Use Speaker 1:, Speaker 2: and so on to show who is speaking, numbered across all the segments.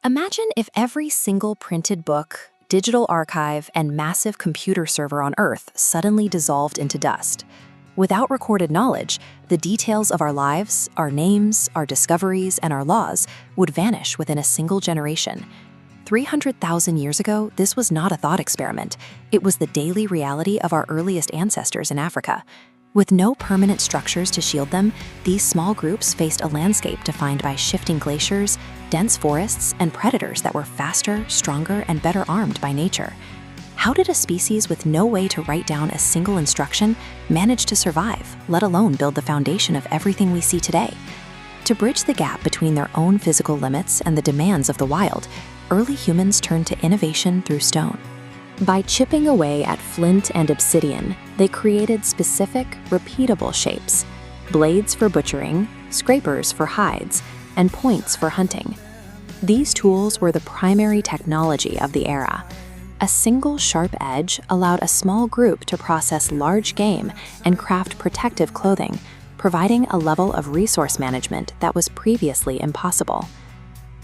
Speaker 1: Imagine if every single printed book, digital archive, and massive computer server on Earth suddenly dissolved into dust. Without recorded knowledge, the details of our lives, our names, our discoveries, and our laws would vanish within a single generation. 300,000 years ago, this was not a thought experiment. It was the daily reality of our earliest ancestors in Africa. With no permanent structures to shield them, these small groups faced a landscape defined by shifting glaciers, dense forests, and predators that were faster, stronger, and better armed by nature. How did a species with no way to write down a single instruction manage to survive, let alone build the foundation of everything we see today? To bridge the gap between their own physical limits and the demands of the wild, early humans turned to innovation through stone. By chipping away at flint and obsidian, they created specific, repeatable shapes: blades for butchering, scrapers for hides, and points for hunting. These tools were the primary technology of the era. A single sharp edge allowed a small group to process large game and craft protective clothing, providing a level of resource management that was previously impossible.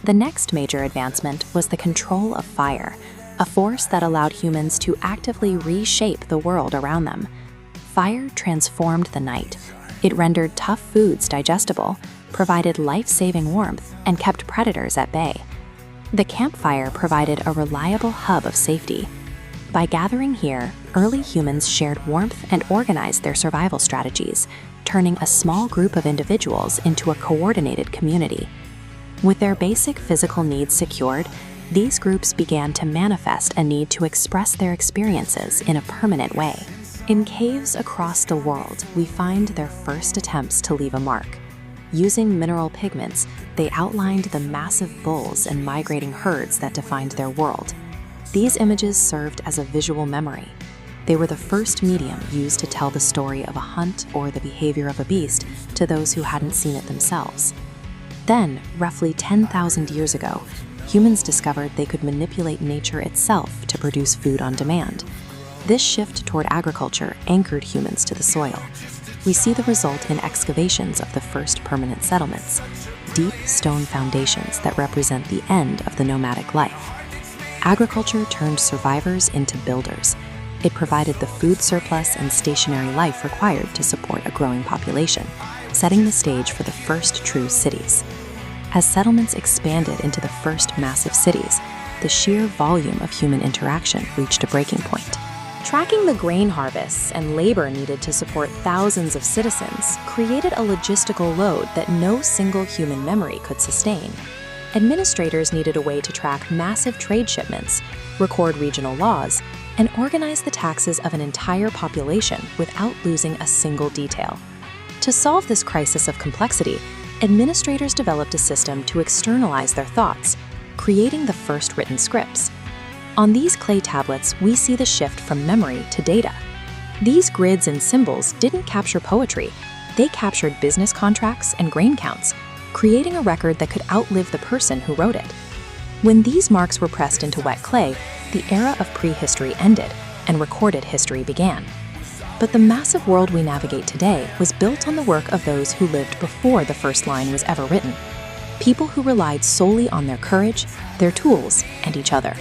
Speaker 1: The next major advancement was the control of fire, a force that allowed humans to actively reshape the world around them. Fire transformed the night. It rendered tough foods digestible, provided life-saving warmth, and kept predators at bay. The campfire provided a reliable hub of safety. By gathering here, early humans shared warmth and organized their survival strategies, turning a small group of individuals into a coordinated community. With their basic physical needs secured, these groups began to manifest a need to express their experiences in a permanent way. In caves across the world, we find their first attempts to leave a mark. Using mineral pigments, they outlined the massive bulls and migrating herds that defined their world. These images served as a visual memory. They were the first medium used to tell the story of a hunt or the behavior of a beast to those who hadn't seen it themselves. Then, roughly 10,000 years ago, humans discovered they could manipulate nature itself to produce food on demand. This shift toward agriculture anchored humans to the soil. We see the result in excavations of the first permanent settlements, deep stone foundations that represent the end of the nomadic life. Agriculture turned survivors into builders. It provided the food surplus and stationary life required to support a growing population, setting the stage for the first true cities. As settlements expanded into the first massive cities, the sheer volume of human interaction reached a breaking point. Tracking the grain harvests and labor needed to support thousands of citizens created a logistical load that no single human memory could sustain. Administrators needed a way to track massive trade shipments, record regional laws, and organize the taxes of an entire population without losing a single detail. To solve this crisis of complexity, administrators developed a system to externalize their thoughts, creating the first written scripts. On these clay tablets, we see the shift from memory to data. These grids and symbols didn't capture poetry, they captured business contracts and grain counts, creating a record that could outlive the person who wrote it. When these marks were pressed into wet clay, the era of prehistory ended and recorded history began. But the massive world we navigate today was built on the work of those who lived before the first line was ever written. People who relied solely on their courage, their tools, and each other.